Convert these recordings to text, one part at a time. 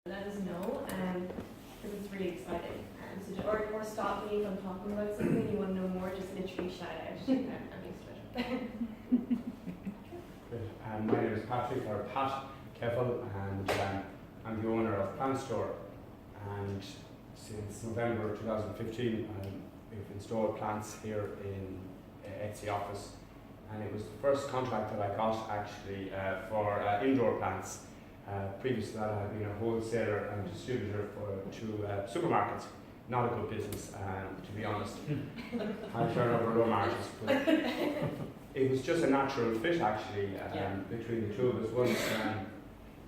let us know, because it's really exciting. So, or stop me if I'm talking about something you want to know more, just literally shout out. I'm used to it. Great. My name is Patrick, or Pat Keffel, and I'm the owner of Plant Store. And since November 2015, we've installed plants here in ETSE office. And it was the first contract that I got actually for indoor plants. Previous to that, I had been a wholesaler and distributor to supermarkets. Not a good business, to be honest. High turnover, low margins. But it was just a natural fit actually between the two of us. Once,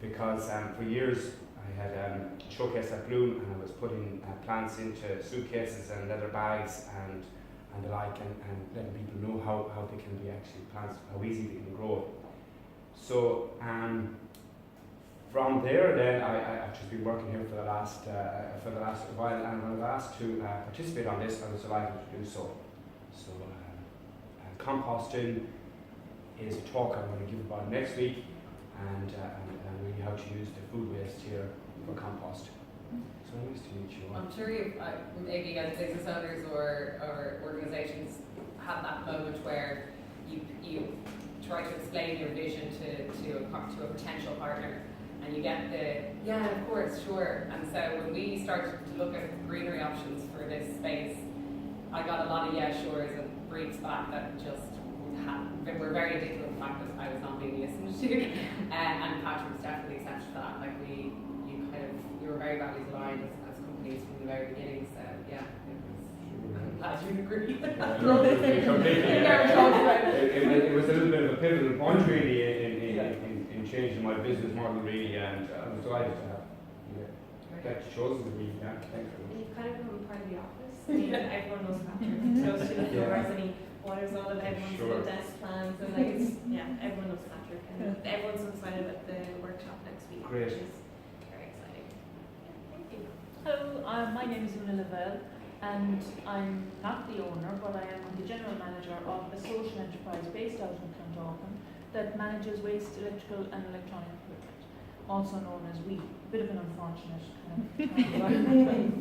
because for years I had showcased at Bloom, and I was putting plants into suitcases and leather bags and the like, and letting people know how they can be actually plants, how easy they can grow. So from there, then I've just been working here for the last while, and when I was asked to participate on this, I was delighted to do so. So composting is a talk I'm going to give about next week, and really how to use the food waste here for compost. So nice to meet you all. I'm sure you've, maybe as business owners or organisations, had that moment where you try to explain your vision to a potential partner, and you get the, yeah, of course, sure. And so when we started to look at greenery options for this space, I got a lot of yeah, sures and briefs back that just were very indicative of the fact that I was not being listened to. And Patrick was definitely exception to that. Like you were very values aligned as companies from the very beginning. So yeah, I'm glad you agree. It was a little bit of a pivotal point really in changing my business model really, and I was delighted to have get chosen to be. Yeah, thanks very much. You've kind of become part of the office. I mean, everyone knows Patrick. Knows to the floors, and he waters all of everyone's little desk plans, and like it's, everyone knows Patrick, and everyone's so excited about the workshop next week. Great. Which is very exciting. Thank you. Hello, my name is Una Lavelle, and I'm not the owner, but I am the general manager of a social enterprise based out in Clondalkin that manages waste, electrical and electronic equipment, also known as WE. A bit of an unfortunate kind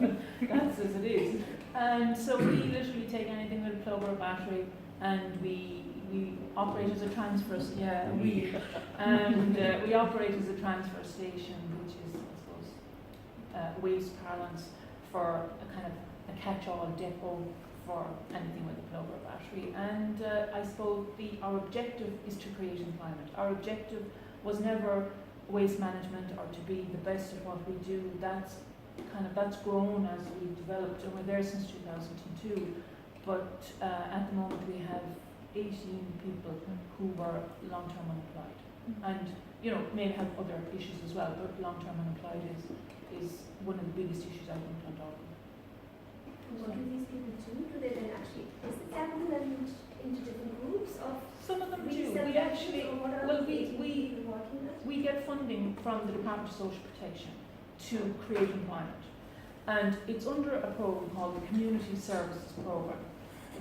of that's as it is. And so we literally take anything with a plug or a battery, and we operate as a transfer. We operate as a transfer station, which is, I suppose, waste parlance for a kind of a catch-all depot for anything with a plug or a battery. And I suppose our objective is to create employment. Our objective was never waste management or to be the best at what we do. That's grown as we've developed, and we're there since 2002. But at the moment we have 18 people who were long-term unemployed, and may have other issues as well. But long-term unemployed is one of the biggest issues out in Clondalkin. What do these people do? Do they then actually disassemble them into different groups of? Some of them do. We actually, we get funding from the Department of Social Protection to create employment, and it's under a program called the Community Services Program,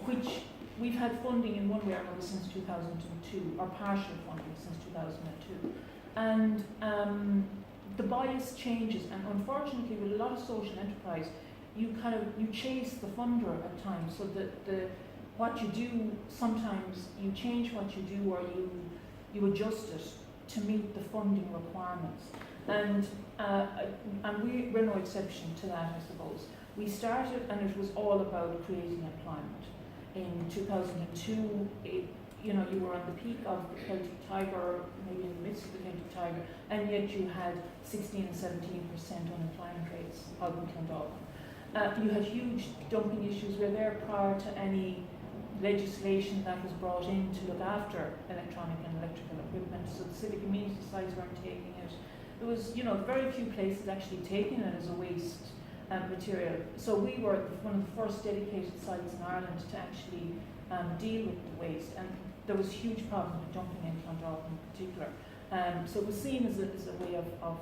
which we've had funding in one way or another since 2002, or partial funding since 2002, and the bias changes, and unfortunately with a lot of social enterprise, you chase the funder at times, so that what you do, sometimes you change what you do, or you adjust it to meet the funding requirements. And we're no exception to that, I suppose. We started, and it was all about creating employment. In 2002, you were on the peak of the Celtic Tiger, maybe in the midst of the Celtic Tiger, and yet you had 16 and 17% unemployment rates out in Clondalkin. You had huge dumping issues. We're there prior to any legislation that was brought in to look after electronic and electrical equipment, so the civic amenity sites weren't taking it. There was, very few places actually taking it as a waste material. So we were one of the first dedicated sites in Ireland to actually deal with the waste, and there was huge problems with dumping in Clondalkin in particular. So it was seen as a way of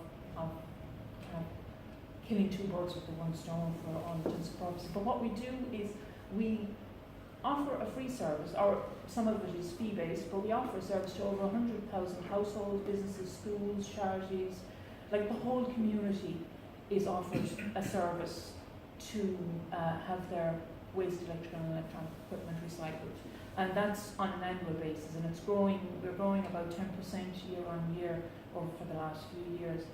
killing two birds with the one stone for all intents and purposes. But what we do is we offer a free service, or some of it is fee-based, but we offer a service to over 100,000 households, businesses, schools, charities, like the whole community. is offered a service to have their waste electrical and electronic equipment recycled. And that's on an annual basis, and it's growing. We're growing about 10% year on year over for the last few years.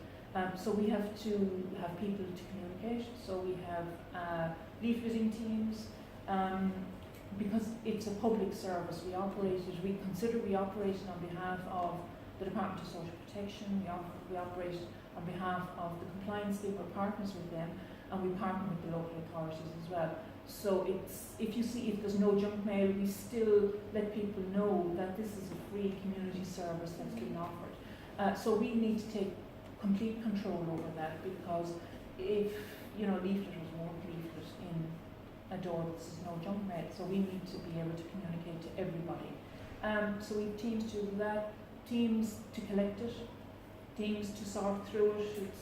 So we have to have people to communicate. So we have leafleting teams, because it's a public service. We operate on behalf of the Department of Social Protection. We operate on behalf of the compliance team. We're partners with them, and we partner with the local authorities as well. So if there's no junk mail, we still let people know that this is a free community service that's being offered. So we need to take complete control over that, because if leafleters won't leaflet in a door that says no junk mail, so we need to be able to communicate to everybody. So we have teams to do that, teams to collect it, teams to sort through it.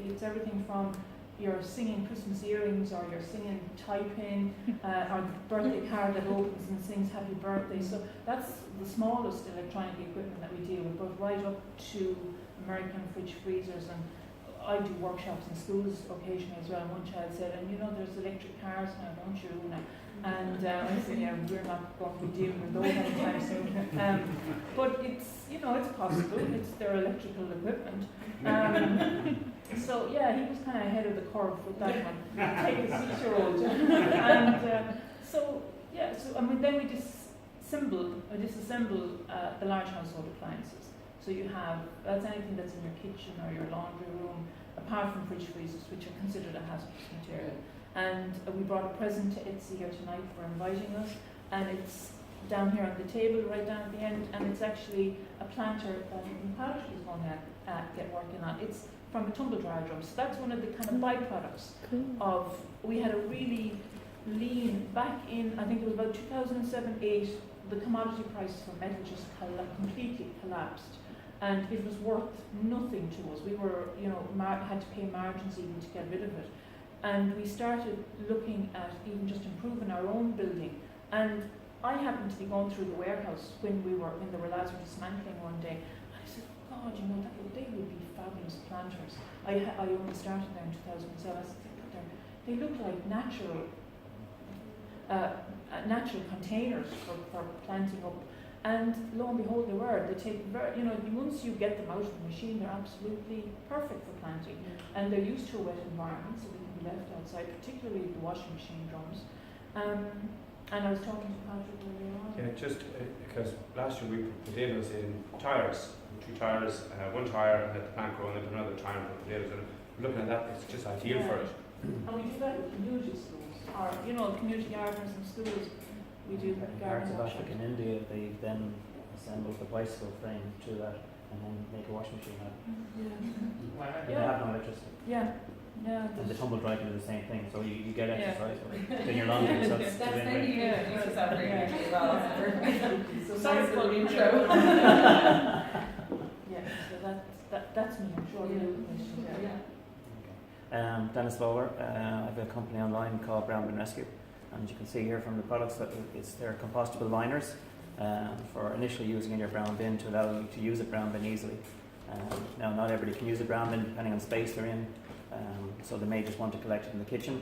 It's everything from you're singing Christmas earrings, or you're singing typing, or the birthday card that opens and sings happy birthday. So that's the smallest electronic equipment that we deal with, but right up to American fridge freezers. And I do workshops in schools occasionally as well. And one child said, and there's electric cars now, don't you? And I said, yeah, we're not going to be dealing with those anytime soon. But it's possible. It's their electrical equipment. So yeah, he was kind of ahead of the curve with that one. Take a 6-year-old. And so then we disassemble the large household appliances. So that's anything that's in your kitchen or your laundry room, apart from fridge freezers, which are considered a hazardous material. And we brought a present to ETSE here tonight for inviting us, and it's down here on the table, right down at the end, and it's actually a planter that Patrick is going to get working on. It's from a tumble dryer drum. So that's one of the kind of byproducts of, we had a really lean, back in, I think it was about 2007-8, the commodity prices for metal just completely collapsed. And it was worth nothing to us. We were, had to pay margins even to get rid of it. And we started looking at even just improving our own building. And I happened to be going through the warehouse when the lads were dismantling one day. And I said, God, they would be fabulous planters. I only started there in 2007. I said, they look like natural containers for planting up. And lo and behold, they were. They take once you get them out of the machine, they're absolutely perfect for planting. And they're used to a wet environment, so they can be left outside, particularly the washing machine drums. And I was talking to Patrick earlier on. Yeah, just because last year we put potatoes in tyres, 2 tyres, 1 tyre, and had the plant growing into another tyre and put potatoes in. Looking at that, it's just ideal for it. And we do that with community schools, or community gardens and schools. We do gardening workshops. In India, they then assemble the bicycle frame to that and then make a washing machine out of it. They have no electricity. Yeah. And the tumble dry can do the same thing, so you get exercise in your laundry. So that's maybe you use that very as well. So sorry nice for the intro. Yeah, so that's me, I'm sure you know the questions there. Dennis Bowler, I have a company online called Brown Bin Rescue, and you can see here from the products that they're compostable liners for initially using in your brown bin to allow you to use a brown bin easily. Now, not everybody can use a brown bin depending on space they're in, so they may just want to collect it in the kitchen.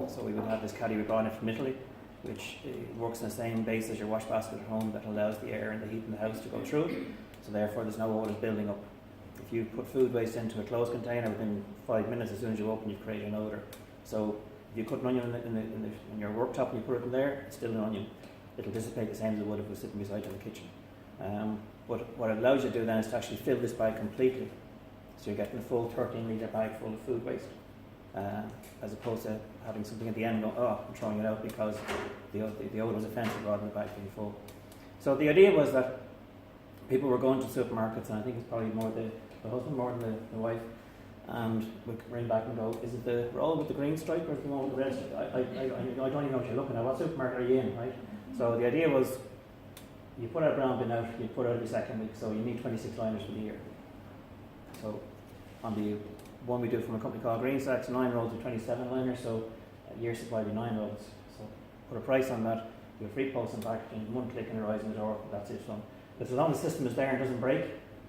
So we would have this caddy we brought in from Italy, which works on the same base as your wash basket at home, that allows the air and the heat in the house to go through it, so therefore there's no odours building up. If you put food waste into a closed container, within 5 minutes, as soon as you open, you've created an odour. So if you cut an onion in your worktop and you put it in there, it's still an onion. It'll dissipate the same as it would if it was sitting beside you in the kitchen. But what it allows you to do then is to actually fill this bag completely. So you're getting a full 13-litre bag full of food waste, as opposed to having something at the end going, I'm throwing it out because the odour was offensive rather than the bag being full. So the idea was that people were going to supermarkets, and I think it's probably more the husband more than the wife, and would ring back and go, is it the roll with the green stripe or is it the one with the red stripe? I don't even know what you're looking at. What supermarket are you in, right? So the idea was, you put our brown bin out, you put it out every second week, so you need 26 liners for the year. So on the one we do from a company called Green Sacks, 9 rolls of 27 liners, so a year supply would be 9 rolls. So put a price on that, you have free post and packaging, 1 click and arrives in the door, that's it. So as long as the system is there and doesn't break,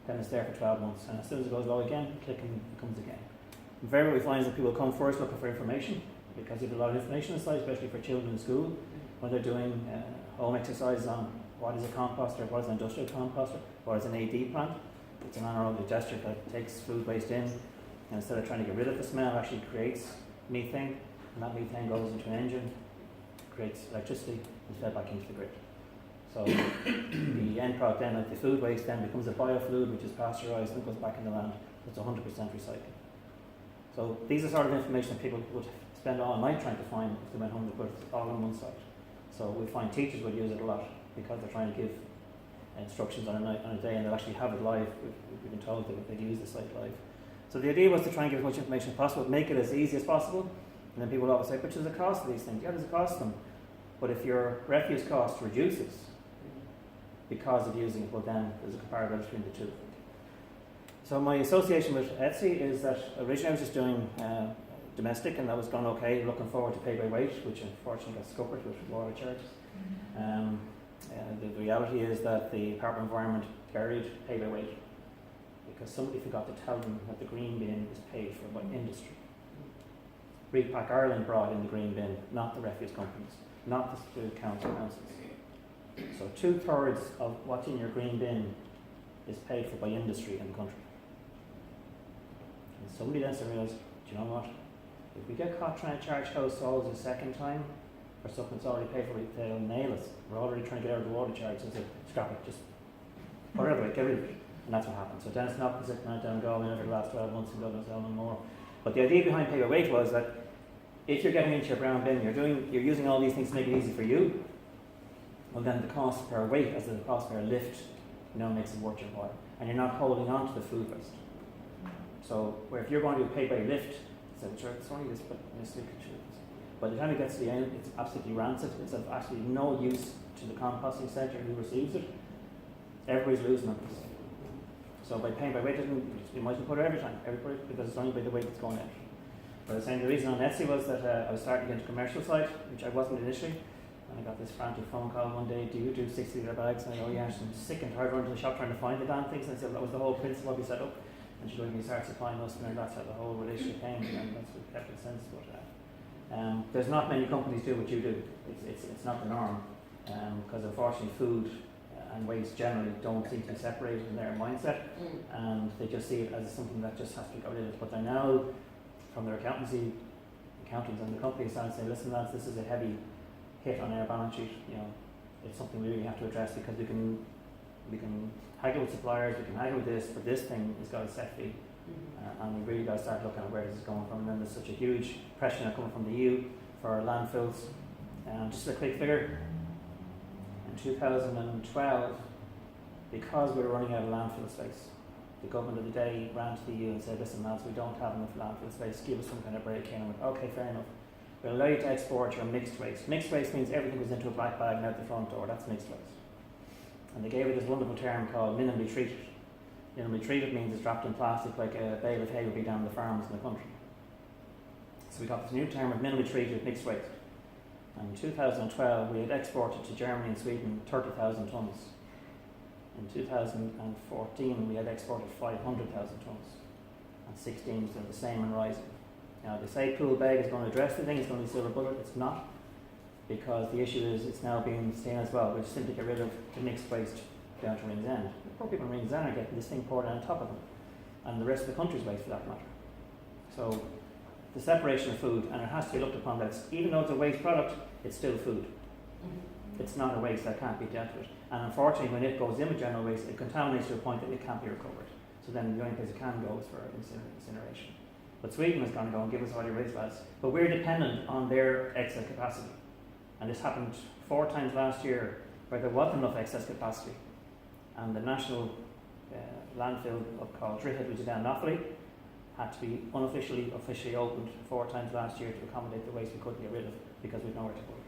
then it's there for 12 months. And as soon as it goes low again, click and it comes again. Invariably, what we find is that people come first looking for information, because you have a lot of information on the site, especially for children in school, when they're doing home exercises on what is a composter, what is an industrial composter, what is an AD plant. It's an anaerobic digester that takes food waste in, and instead of trying to get rid of the smell, actually creates methane, and that methane goes into an engine, creates electricity, and fed back into the grid. So the end product then, like the food waste, then becomes a biofluid which is pasteurised and goes back in the land. It's 100% recycling. So these are sort of information that people would spend all night trying to find if they went home to put it all on one site. So we find teachers would use it a lot because they're trying to give instructions on a day, and they'll actually have it live. We've been told that they'd use the site live. So the idea was to try and give as much information as possible, make it as easy as possible. And then people always say, but there's a cost to these things. Yeah, there's a cost to them. But if your refuse cost reduces because of using it, well then there's a comparison between the two. So my association with ETSE is that originally I was just doing domestic, and that was going okay, looking forward to pay by weight, which unfortunately got scuppered with water charges. The reality is that the Department of Environment buried pay by weight because somebody forgot to tell them that the green bin is paid for by industry. Repack Ireland brought in the green bin, not the refuse companies, not the councils. So 2/3 of what's in your green bin is paid for by industry in the country. And somebody then realised, do you know what? If we get caught trying to charge households a second time for something that's already paid for, they'll nail us. We're already trying to get out of the water charge, so scrap it, just put it away, get rid of it. And that's what happened. So Dennis Knopf has went down Galway over the last 12 months and Dublin and more. But the idea behind pay by weight was that if you're getting into your brown bin, you're using all these things to make it easy for you, well then the cost per weight as the cost per lift makes it worth your while. And you're not holding on to the food waste. So where if you're going to do pay by lift, it's only this, but by the time it gets to the end, it's absolutely rancid. It's of absolutely no use to the composting centre who receives it. Everybody's losing on this. So by paying by weight, you might as well put it every time, because it's only by the weight that's going out. But I was saying the reason on ETSE was that I was starting to get into commercial side, which I wasn't initially. And I got this frantic phone call one day, do you do 60-litre bags? And I go, yeah, I'm sick and tired of running to the shop trying to find the damn things. And I said, that was the whole principle we set up. And she goes, you start supplying us, and that's how the whole relationship came, and that's what kept it sense. But there's not many companies do what you do. It's not the norm, because unfortunately food and waste generally don't seem to be separated in their mindset, and they just see it as something that just has to be got rid of. But they're now, from their accountants and the company side, saying, listen lads, this is a heavy hit on our balance sheet. It's something we really have to address, because we can haggle with suppliers, we can haggle with this, but this thing has got a set fee, and we really got to start looking at where this is going from. And then there's such a huge pressure now coming from the EU for landfills. Just a quick figure, in 2012, because we were running out of landfill space, the government of the day ran to the EU and said, listen lads, we don't have enough landfill space, give us some kind of break in. And we went, okay, fair enough. We'll allow you to export your mixed waste. Mixed waste means everything goes into a black bag and out the front door. That's mixed waste. And they gave it this wonderful term called minimally treated. Minimally treated means it's wrapped in plastic like a bale of hay would be down the farms in the country. So we got this new term of minimally treated mixed waste. And in 2012 we had exported to Germany and Sweden 30,000 tonnes. In 2014 we had exported 500,000 tonnes. And 16 was doing the same and rising. Now they say pool bag is going to address the thing, it's going to be silver bullet. It's not. Because the issue is it's now being seen as well. We just simply get rid of the mixed waste down to Rings End. The poor people in Rings End are getting this thing poured on top of them, and the rest of the country's waste for that matter. So the separation of food, and it has to be looked upon that even though it's a waste product, it's still food. It's not a waste that can't be dealt with. And unfortunately, when it goes in with general waste, it contaminates to a point that it can't be recovered. So then the only place it can go is for incineration. But Sweden is going to go and give us all your waste lads. But we're dependent on their excess capacity. And this happened 4 times last year where there wasn't enough excess capacity. And the national landfill called Drithead, which is down in Offaly, had to be officially opened 4 times last year to accommodate the waste we couldn't get rid of because we'd nowhere to put it.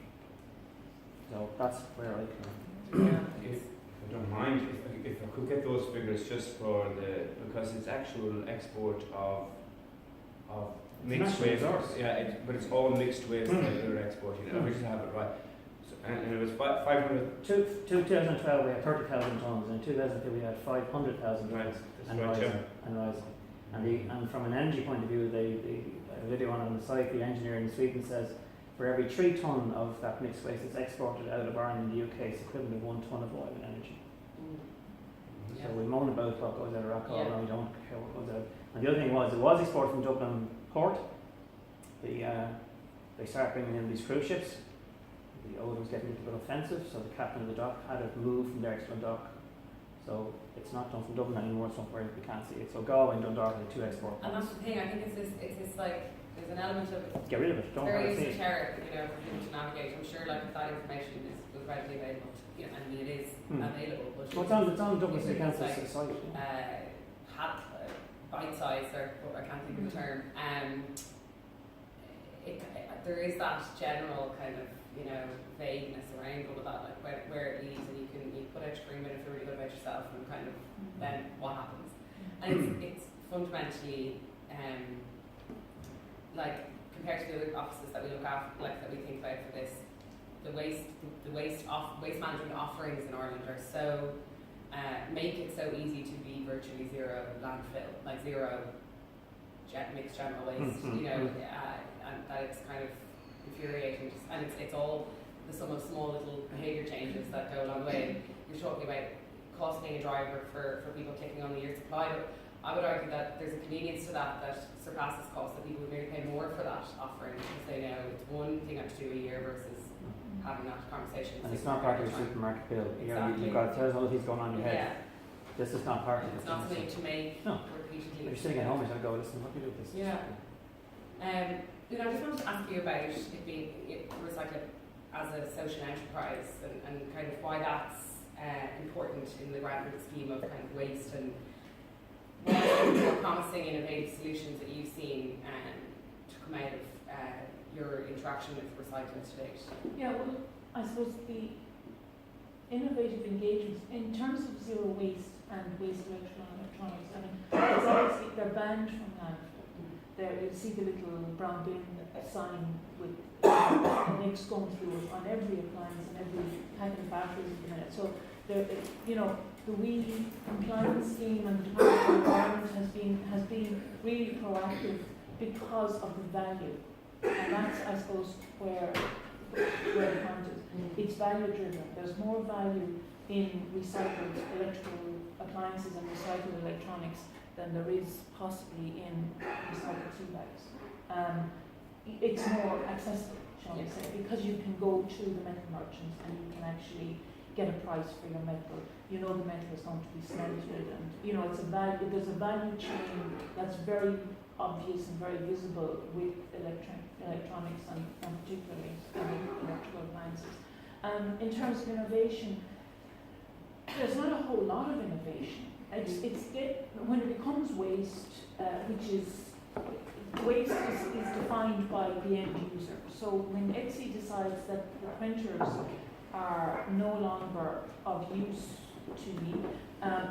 So that's where I come. If I don't mind, if I could get those figures just for because it's actual export of mixed waste. Yeah, but it's all mixed waste that they're exporting. We just have it right. So, and it was 500. 2012 we had 30,000 tonnes, and in 2002 we had 500,000 tonnes, and rising. And from an energy point of view, a video on the site, the engineer in Sweden says for every 3 tonne of that mixed waste that's exported out of Ireland in the UK, it's equivalent of 1 tonne of oil and energy. So we moan about what goes out of Rockall, and we don't care what goes out. And the other thing was, it was exported from Dublin port. They started bringing in these cruise ships. The oil was getting a bit offensive, so the captain of the dock had it moved from there to Dundalk. So it's not done from Dublin anymore, it's somewhere we can't see it. So Galway and Dundalk are the 2 export And points. that's the thing, I think it's this like, there's an element of it. Get rid of it, don't Very want to see it. esoteric, you know, for people to navigate. I'm sure like if that information was readily available, you know, I mean it is available, but So it's on Dublin City Council's site. bite-sized, or I can't think of the term. There is that general kind of, you know, vagueness around all of that, like where it leads, and you put out your green bin and feel really good about yourself, and kind of then what happens. And it's fundamentally like compared to the other offices that we look after, like that we think about for this, the waste management offerings in Ireland are so make it so easy to be virtually zero landfill, like zero mixed general waste, you know, and that it's kind of infuriating. And it's all the sum of small little behaviour changes that go along the way. You're talking about costing a driver for people clicking on the year supply, but I would argue that there's a convenience to that surpasses cost, that people would maybe pay more for that offering because they know it's one thing I have to do a year versus having that conversation. And it's not part of your supermarket bill. Exactly. You've got there's other things going on in your head. Yeah. This is not part of it. It's not something to make No. repeatedly. You're sitting at home and you go, listen, what do you do with this? Yeah. You know, I just wanted to ask you about it being recycling as a social enterprise and kind of why that's important in the grander scheme of kind of waste, and what are the more promising innovative solutions that you've seen to come out of your interaction with recycling to date? Yeah, well, I suppose the innovative engagements in terms of zero waste and waste electronics, I mean, it's obviously they're banned from landfill. There, you see the little brown bin sign with NICs going through it on every appliance and every packet of batteries at the minute. So there, you know, the WE compliance scheme and the Department of Environment has been really proactive because of the value, and that's, I suppose, where the point is. It's value driven. There's more value in recycled electrical appliances and recycled electronics than there is possibly in recycled tea bags. It's more accessible, shall we say, because you can go to the metal merchants and you can actually get a price for your metal. You know the metal is going to be smelted, and you know it's a value. There's a value chain that's very obvious and very visible with electronics and particularly electrical appliances. In terms of innovation, there's not a whole lot of innovation. When it becomes waste, which is waste is defined by the end user. So when ETSE decides that the printers are no longer of use to me,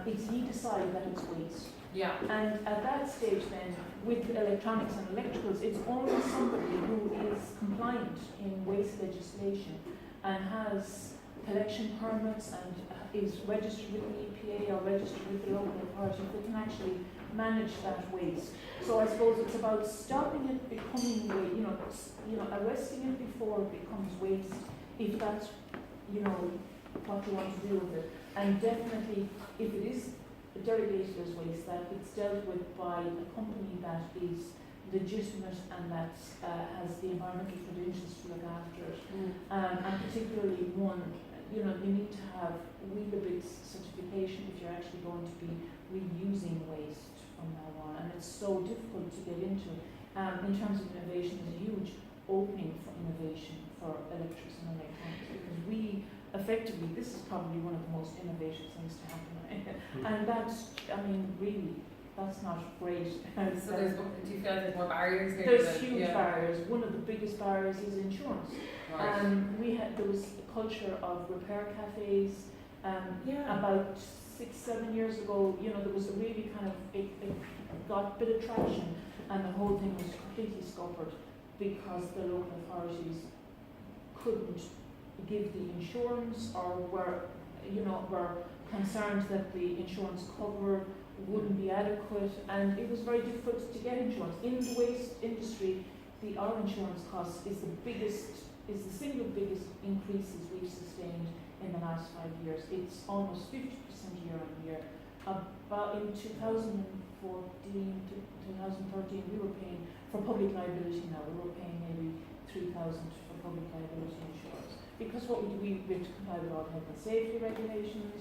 he decides that it's waste. Yeah. And at that stage then, with electronics and electricals, it's only somebody who is compliant in waste legislation and has collection permits and is registered with the EPA or registered with the local authority that can actually manage that waste. So I suppose it's about stopping it becoming waste, you know, arresting it before it becomes waste, if that's, you know, what you want to do with it. And definitely, if it is delegated as waste, that it's dealt with by a company that is legitimate and that has the environmental credentials to look after it. And particularly one, you know, you need to have Weetabix certification if you're actually going to be reusing waste from now on. And it's so difficult to get into. In terms of innovation, there's a huge opening for innovation for electrics and electronics, because we effectively, this is probably one of the most innovative things to happen. And that's, I mean, really, that's not great. So do you feel like there's more barriers here? There's huge barriers. One of the biggest barriers is insurance. Right. There was a culture of repair cafes. About 6-7 years ago, you know, there was a really kind of, it got a bit of traction, and the whole thing was completely scuppered because the local authorities couldn't give the insurance, or were concerned that the insurance cover wouldn't be adequate, and it was very difficult to get insurance. In the waste industry, our insurance cost is the single biggest increases we've sustained in the last 5 years. It's almost 50% year on year. About in 2014 to 2013, we were paying for public liability now. We were paying maybe 3,000 for public liability insurance, because what we do, we have to comply with all health and safety regulations.